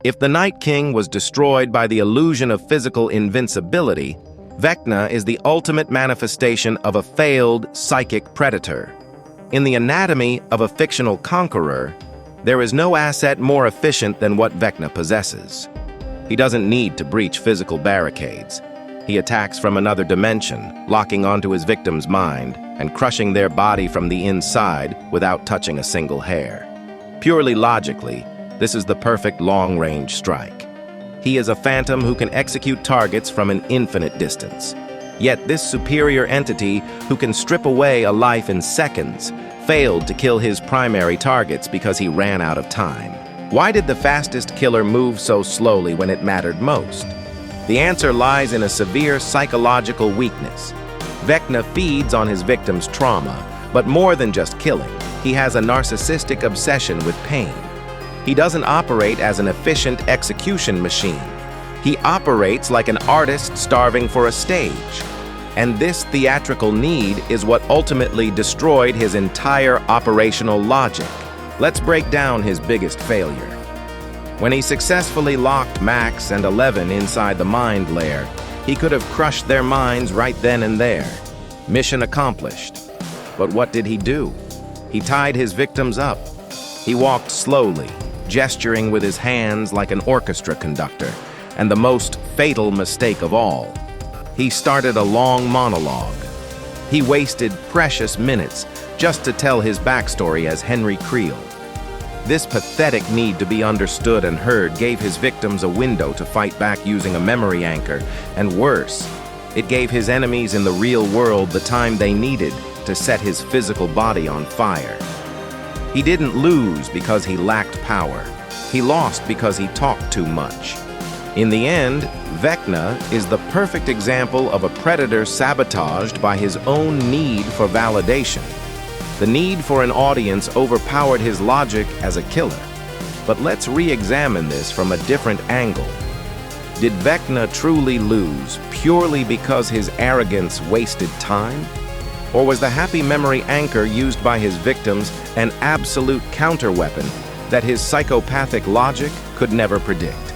If the Night King was destroyed by the illusion of physical invincibility, Vecna is the ultimate manifestation of a failed psychic predator. In the anatomy of a fictional conqueror, there is no asset more efficient than what Vecna possesses. He doesn't need to breach physical barricades. He attacks from another dimension, locking onto his victim's mind and crushing their body from the inside without touching a single hair. Purely logically, this is the perfect long-range strike. He is a phantom who can execute targets from an infinite distance. Yet this superior entity, who can strip away a life in seconds, failed to kill his primary targets because he ran out of time. Why did the fastest killer move so slowly when it mattered most? The answer lies in a severe psychological weakness. Vecna feeds on his victim's trauma, but more than just killing, he has a narcissistic obsession with pain. He doesn't operate as an efficient execution machine. He operates like an artist starving for a stage. And this theatrical need is what ultimately destroyed his entire operational logic. Let's break down his biggest failure. When he successfully locked Max and 11 inside the mind layer, he could have crushed their minds right then and there. Mission accomplished. But what did he do? He tied his victims up. He walked slowly, gesturing with his hands like an orchestra conductor, and the most fatal mistake of all. He started a long monologue. He wasted precious minutes just to tell his backstory as Henry Creel. This pathetic need to be understood and heard gave his victims a window to fight back using a memory anchor, and worse, it gave his enemies in the real world the time they needed to set his physical body on fire. He didn't lose because he lacked power. He lost because he talked too much. In the end, Vecna is the perfect example of a predator sabotaged by his own need for validation. The need for an audience overpowered his logic as a killer. But let's re-examine this from a different angle. Did Vecna truly lose purely because his arrogance wasted time? Or was the happy memory anchor used by his victims an absolute counterweapon that his psychopathic logic could never predict?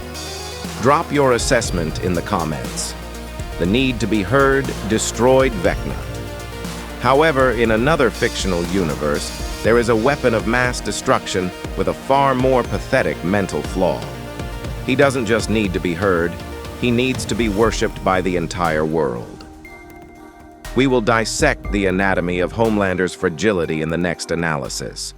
Drop your assessment in the comments. The need to be heard destroyed Vecna. However, in another fictional universe, there is a weapon of mass destruction with a far more pathetic mental flaw. He doesn't just need to be heard, he needs to be worshipped by the entire world. We will dissect the anatomy of Homelander's fragility in the next analysis.